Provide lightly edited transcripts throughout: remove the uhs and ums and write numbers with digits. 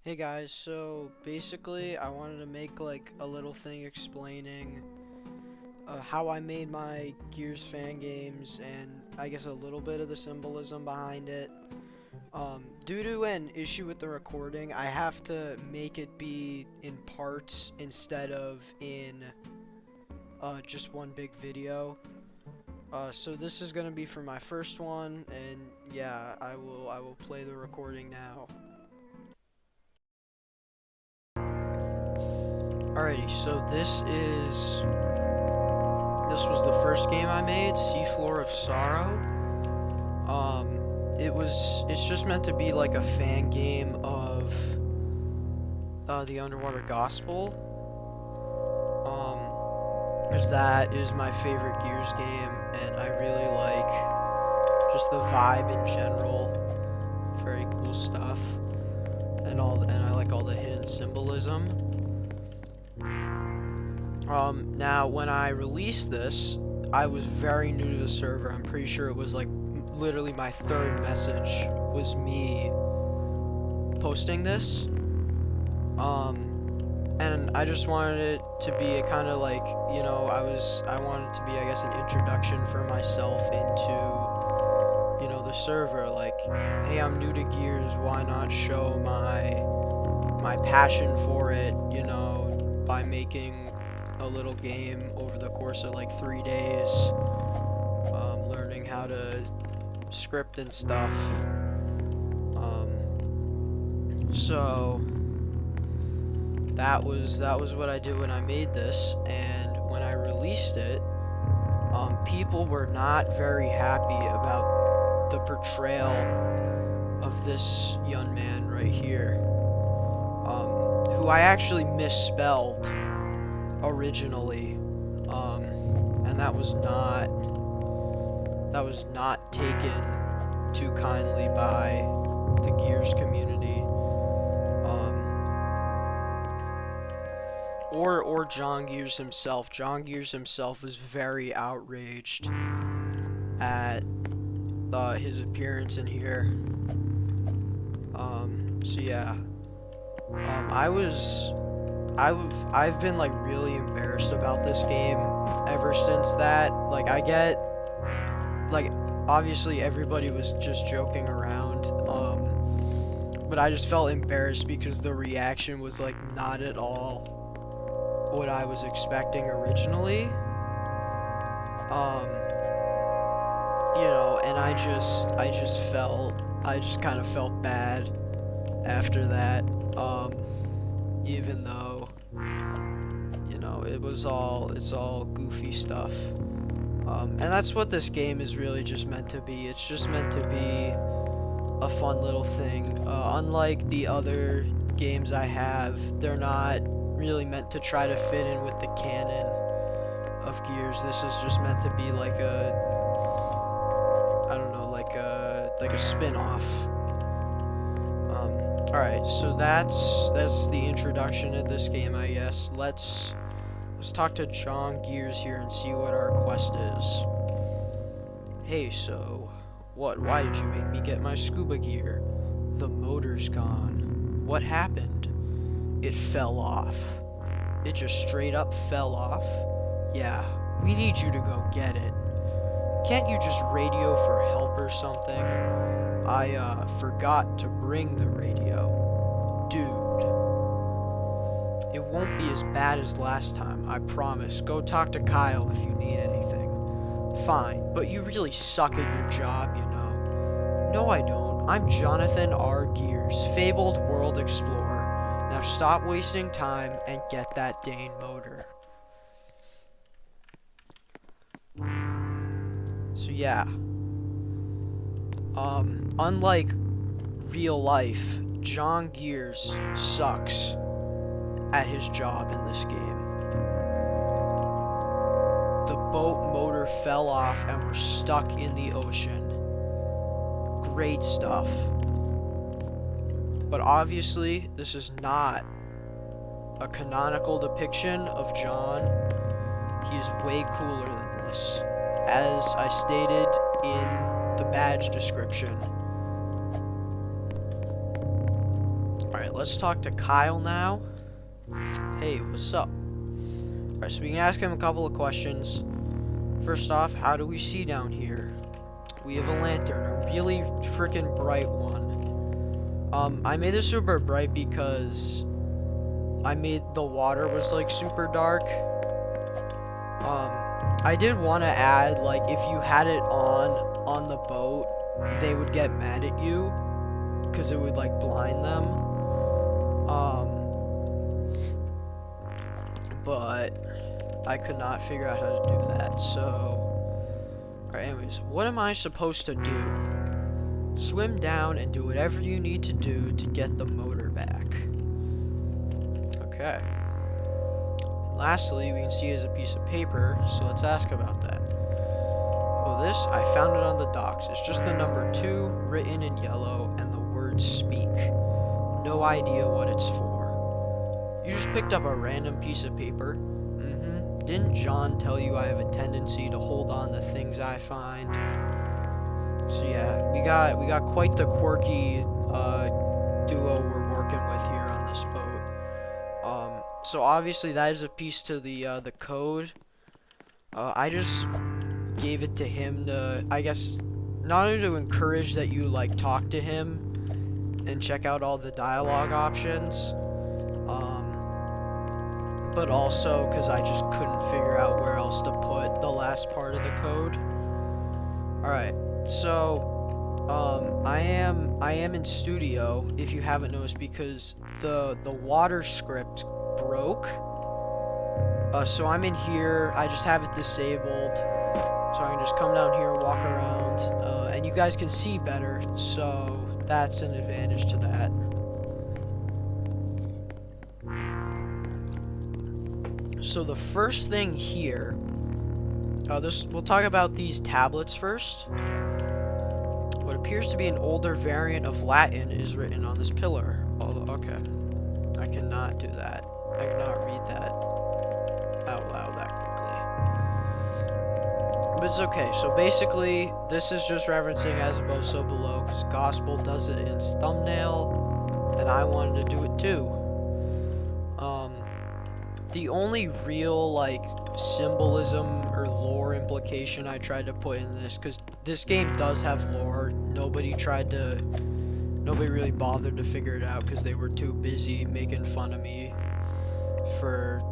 Hey guys, so basically I wanted to make like a little thing explaining how I made my Gears fan games and I guess a little bit of the symbolism behind it. Due to an issue with the recording, I have to make it be in parts instead of in just one big video. So this is gonna be for my first one, and yeah, I will play the recording now. Alrighty, so this was the first game I made, Seafloor of Sorrow. It's just meant to be like a fan game of the Underwater Gospel. Because that is my favorite Gears game, and I really like just the vibe in general. Very cool stuff, and I like all the hidden symbolism. Now when I released this, I was very new to the server. I'm pretty sure it was like literally my third message was me posting this. And I just wanted it to be a kind of like, I wanted it to be, I guess, an introduction for myself into, the server. Like, hey, I'm new to Gears, why not show my passion for it, by making a little game over the course of like 3 days, learning how to script and stuff. So that was what I did when I made this, and when I released it, people were not very happy about the portrayal of this young man right here, who I actually misspelled originally, and that was not taken too kindly by the Gears community, or John Gears himself. John Gears himself was very outraged at his appearance in here. So yeah, I've been like really embarrassed about this game ever since that. Like, like, obviously everybody was just joking around, but I just felt embarrassed because the reaction was like not at all what I was expecting originally. And I just kind of felt bad after that, even though, it's all goofy stuff. And that's what this game is really just meant to be. It's just meant to be a fun little thing. Unlike the other games I have, they're not really meant to try to fit in with the canon of Gears. This is just meant to be like I don't know, like a spin-off. Alright, so that's the introduction to this game, I guess. Let's talk to John Gears here and see what our quest is. Hey, so why did you make me get my scuba gear? The motor's gone. What happened? It fell off. It just straight up fell off? Yeah, we need you to go get it. Can't you just radio for help or something? I forgot to bring the radio. Dude. It won't be as bad as last time, I promise. Go talk to Kyle if you need anything. Fine, but you really suck at your job, No, I don't. I'm Jonathan R. Gears, fabled world explorer. Now stop wasting time and get that Dane motor. So yeah. Unlike real life, John Gears sucks at his job in this game. The boat motor fell off and we're stuck in the ocean. Great stuff. But obviously, this is not a canonical depiction of John. He's way cooler than this, as I stated in the badge description. Alright, Alright, let's talk to Kyle now. Hey, what's up? Alright, so we can ask him a couple of questions. First off, how do we see down here? We have a lantern, a really freaking bright one. I made this super bright because I made the water was like super dark. I did want to add, like, if you had it on the boat, they would get mad at you because it would like blind them. But I could not figure out how to do that. So, alright, anyways, what am I supposed to do? Swim down and do whatever you need to do to get the motor back. Okay. Lastly, we can see it as a piece of paper, so let's ask about that. Oh, this, I found it on the docks. It's just the number 2 written in yellow and the word speak. No idea what it's for. You just picked up a random piece of paper. Didn't John tell you I have a tendency to hold on to things I find? So yeah, we got quite the quirky duo we're working with here on this boat. So obviously that is a piece to the code. I just gave it to him to, I guess, not only to encourage that you like talk to him and check out all the dialogue options, but also because I just couldn't figure out where else to put the last part of the code. Alright, so I am in studio, if you haven't noticed, because the water script broke. So I'm in here, I just have it disabled, so I can just come down here and walk around, and you guys can see better, so that's an advantage to that. So the first thing here, we'll talk about these tablets first. What appears to be an older variant of Latin is written on this pillar. Oh, okay. I cannot do that. I cannot read that out loud that quickly. But it's okay. So basically, this is just referencing as above, so below, because Gospel does it in its thumbnail, and I wanted to do it too. The only real, like, symbolism or lore implication I tried to put in this, because this game does have lore, nobody really bothered to figure it out because they were too busy making fun of me for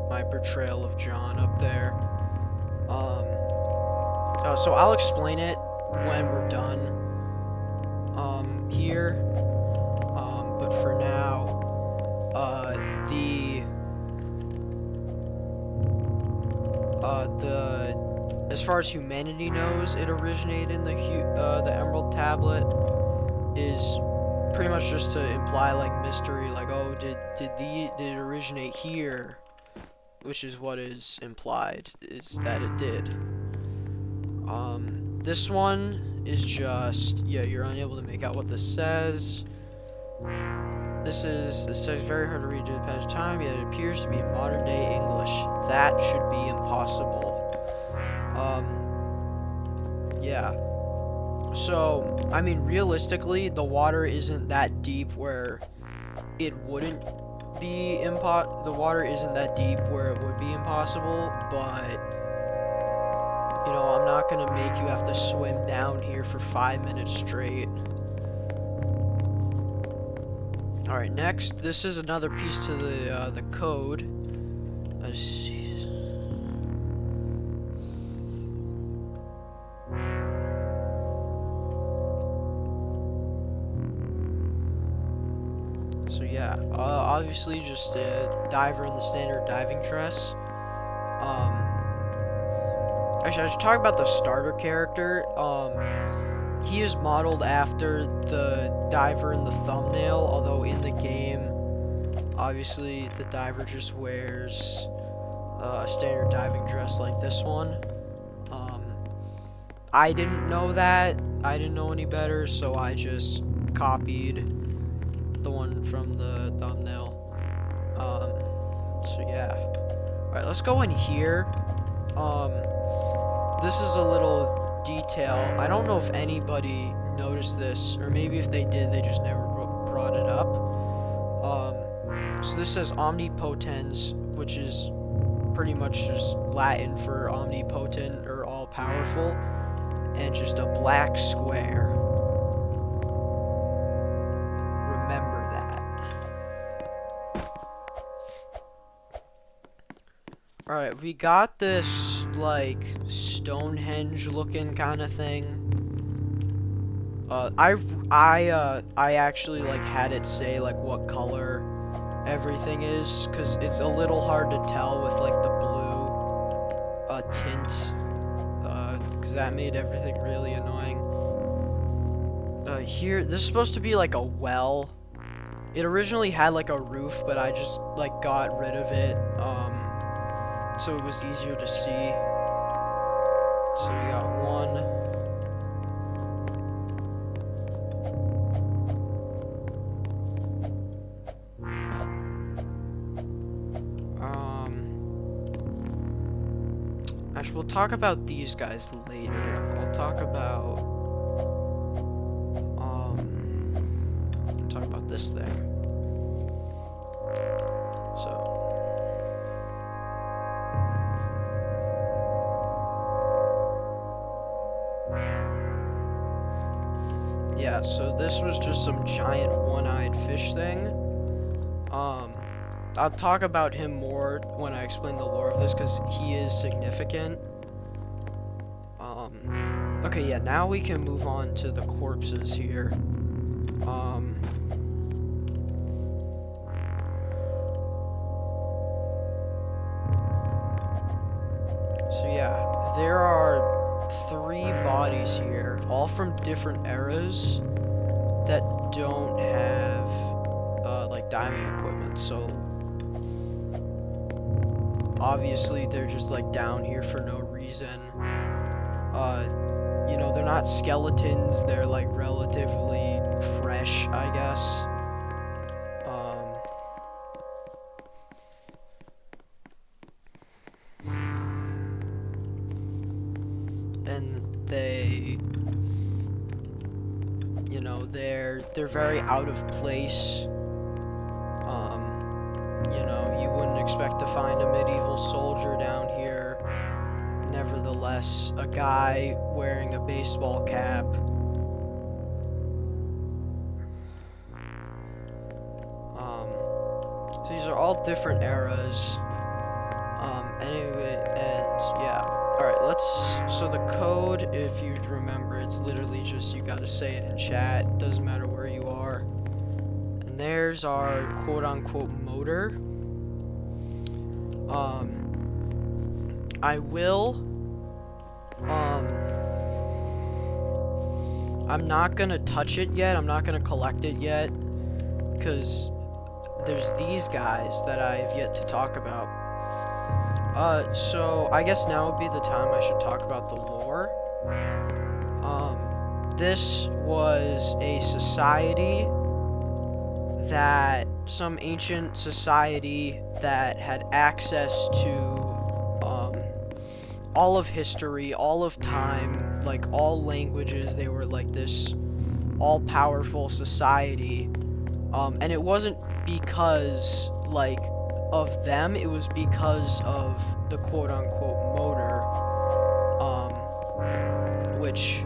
my portrayal of John up there. So I'll explain it when we're done here, but for now, as far as humanity knows, it originated in the Emerald Tablet, is pretty much just to imply like mystery, like, oh, did it originate here, which is what is implied, is that it did. This one is just, yeah, you're unable to make out what this says. This says very hard to read due to the passage of time, yet it appears to be modern day English. That should be impossible. Yeah. So, I mean, realistically, the water isn't that deep where it wouldn't be the water isn't that deep where it would be impossible, but, you know, I'm not gonna make you have to swim down here for 5 minutes straight. Alright, next, this is another piece to the code. Let's see. So yeah, obviously just a diver in the standard diving dress. Actually, I should talk about the starter character. He is modeled after the diver in the thumbnail, although in the game, obviously, the diver just wears a standard diving dress like this one. I didn't know that. I didn't know any better, so I just copied the one from the thumbnail. So yeah. Alright, let's go in here. This is a little detail. I don't know if anybody noticed this, or maybe if they did, they just never brought it up. So this says omnipotens, which is pretty much just Latin for omnipotent or all-powerful, and just a black square. Remember that. Alright, we got this, like, Stonehenge-looking kind of thing. I actually, like, had it say, like, what color everything is, because it's a little hard to tell with, like, the blue, tint, because that made everything really annoying. Here, this is supposed to be, like, a well. It originally had, like, a roof, but I just, like, got rid of it, so it was easier to see. So we got one. Actually, we'll talk about these guys later. We'll talk about, talk about this thing. So. Yeah, so this was just some giant one-eyed fish thing. I'll talk about him more when I explain the lore of this, because he is significant. Okay, yeah, now we can move on to the corpses here. So yeah, there are 3 bodies here, all from different eras, that don't have, like, diving equipment, so obviously they're just, like, down here for no reason. You know, they're not skeletons, they're, like, relatively fresh, I guess. And they, you know, they're very out of place. You know, you wouldn't expect to find a medieval soldier down here. Nevertheless, a guy wearing a baseball cap. So these are all different eras. Anyway, and yeah. Alright, so the code, if you remember, it's literally just, you gotta say it in chat, doesn't matter where you are. And there's our quote-unquote motor. I'm not gonna touch it yet, I'm not gonna collect it yet, because there's these guys that I have yet to talk about. So I guess now would be the time I should talk about the lore. This was a society some ancient society that had access to, all of history, all of time, like, all languages. They were, like, this all-powerful society, and it wasn't because, like, of them, it was because of the quote-unquote motor, which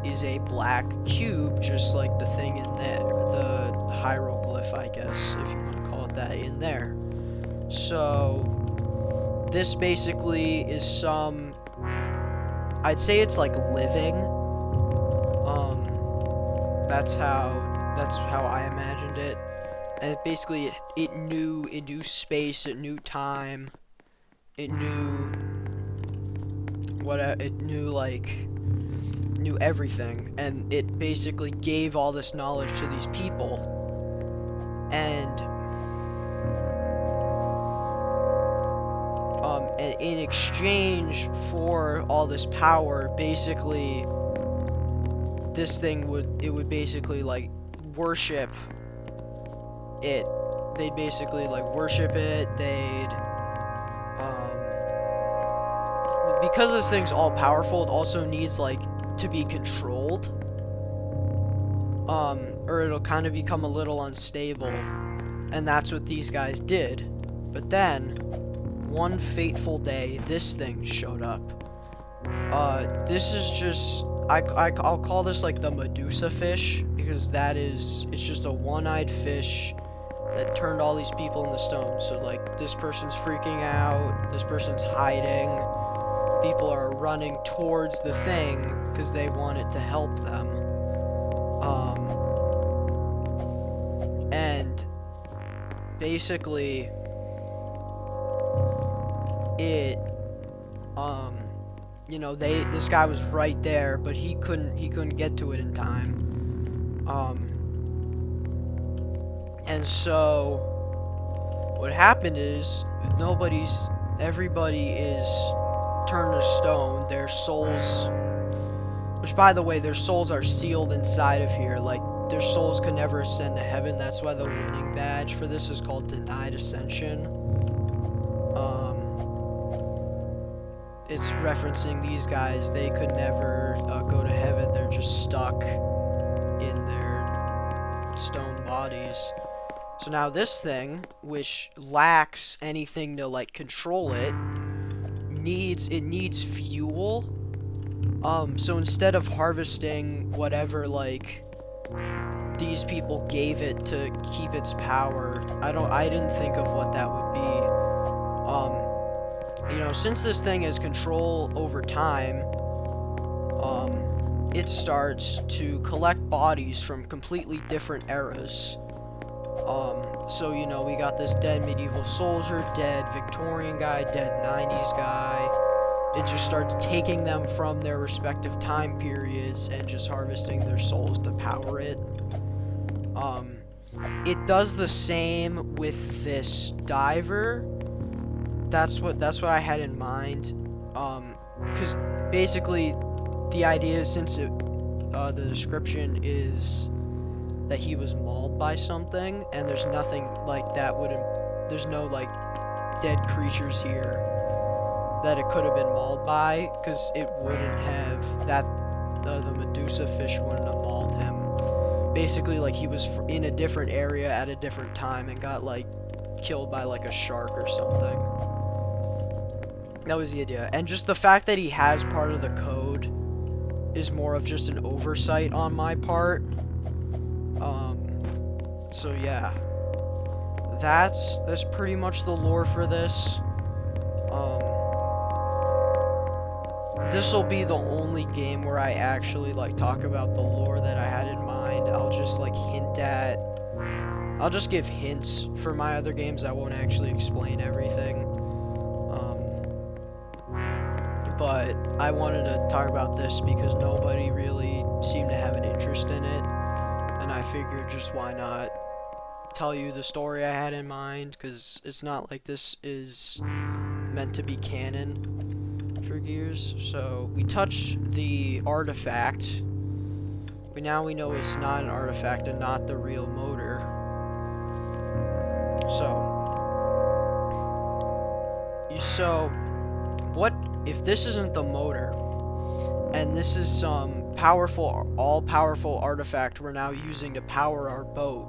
is a black cube, just like the thing in there, the hieroglyph, I guess, if you want to call it that, in there. So this basically is some, I'd say it's like living. That's how I imagined it. And basically it knew space, it knew time, it knew knew everything, and it basically gave all this knowledge to these people, and in exchange for all this power, basically this thing would basically, like, worship it. They'd basically, like, worship it. They'd because this thing's all powerful, it also needs, like, to be controlled, or it'll kind of become a little unstable. And that's what these guys did. But then, one fateful day, this thing showed up. This is just, I'll call this like the Medusa fish, because it's just a one-eyed fish that turned all these people into stone. So like, this person's freaking out, this person's hiding, people are running towards the thing because they want it to help them. And basically, it, you know, this guy was right there, but he couldn't get to it in time. And so what happened is everybody is turned to stone. Their souls, which by the way, their souls are sealed inside of here. Like, their souls could never ascend to heaven. That's why the winning badge for this is called Denied Ascension. It's referencing these guys. They could never go to heaven. They're just stuck in their stone bodies. So now this thing, which lacks anything to like control it, needs fuel. So instead of harvesting whatever like these people gave it to keep its power, I didn't think of what that would be. You know, since this thing has control over time, it starts to collect bodies from completely different eras. So, you know, we got this dead medieval soldier, dead Victorian guy, dead 90s guy. It just starts taking them from their respective time periods and just harvesting their souls to power it. It does the same with this diver. That's what I had in mind. Because basically the idea is, since the description is that he was mauled by something, and there's nothing like that there's no like dead creatures here that it could have been mauled by, because it wouldn't have the Medusa fish wouldn't have mauled him. Basically, like, he was in a different area at a different time and got like killed by like a shark or something. That was the idea. And just the fact that he has part of the code is more of just an oversight on my part. So yeah, that's pretty much the lore for this. This will be the only game where I actually like talk about the lore that I had in mind. I'll just like I'll just give hints for my other games. I won't actually explain everything. But I wanted to talk about this because nobody really seemed to have an interest in it. And I figured, just why not tell you the story I had in mind, because it's not like this is meant to be canon for Gears. So we touched the artifact. Now we know it's not an artifact and not the real motor. So what if this isn't the motor, and this is some powerful, all-powerful artifact we're now using to power our boat?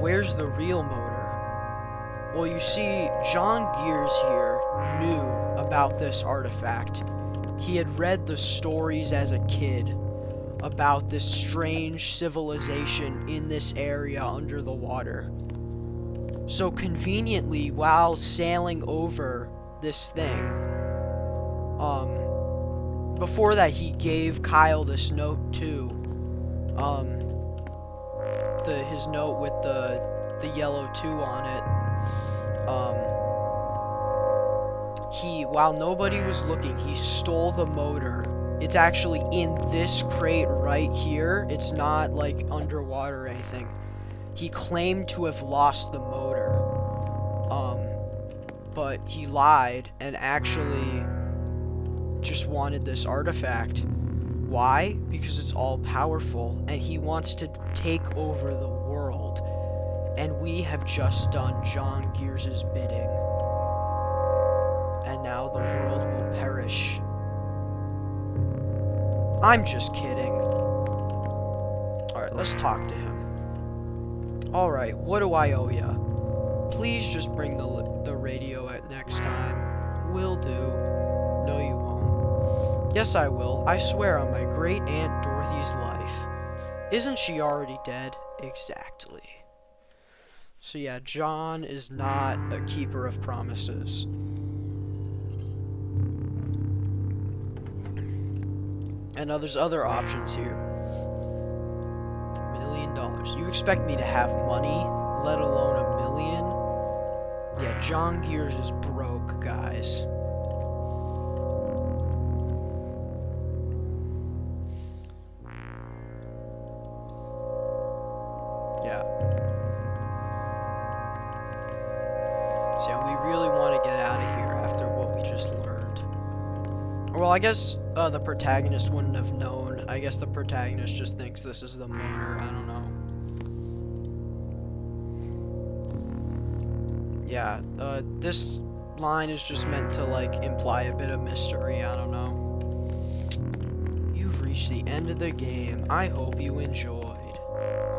Where's the real motor? Well, you see, John Gears here knew about this artifact. He had read the stories as a kid about this strange civilization in this area under the water. So conveniently, while sailing over this thing, before that he gave Kyle this note too. His note with the yellow 2 on it. While nobody was looking, he stole the motor. It's actually in this crate right here. It's not like underwater or anything. He claimed to have lost the motor. But he lied and actually just wanted this artifact. Why? Because it's all powerful and he wants to take over the world. And we have just done John Gears' bidding. And now the world will perish. I'm just kidding. Alright, let's talk to him. Alright, what do I owe ya? Please just bring the radio at next time. Will do. No, you won't. Yes, I will. I swear on my great Aunt Dorothy's life. Isn't she already dead? Exactly. So yeah, John is not a keeper of promises. And there's other options here. $1 million. You expect me to have money, let alone $1 million? Yeah, John Gears is broke, guys. Yeah. So yeah, we really want to get out of here after what we just learned. Well, I guess the protagonist wouldn't have known. I guess the protagonist just thinks this is the motor. I don't know. Yeah, this line is just meant to, like, imply a bit of mystery. I don't know. You've reached the end of the game. I hope you enjoyed.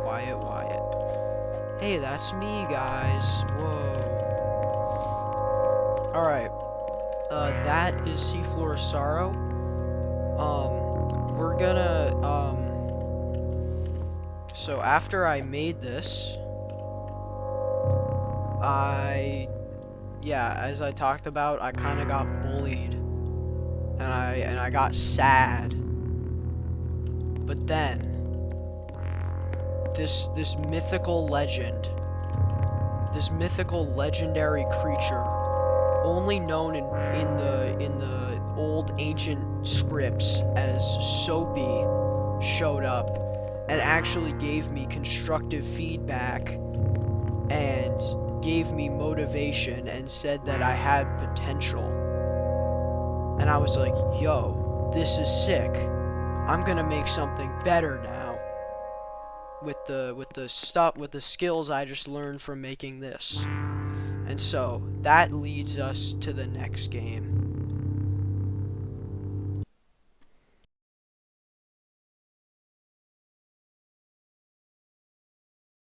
Quiet Wyatt. Hey, that's me, guys. Whoa. Alright. That is Seafloor Sorrow. We're gonna, so after I made this, yeah, as I talked about, I kind of got bullied, and I got sad. But then, this mythical legend, this mythical legendary creature, only known in the old ancient scripts as Soapy, showed up and actually gave me constructive feedback and gave me motivation and said that I had potential. And I was like, yo, this is sick. I'm gonna make something better now with the skills I just learned from making this. And so that leads us to the next game.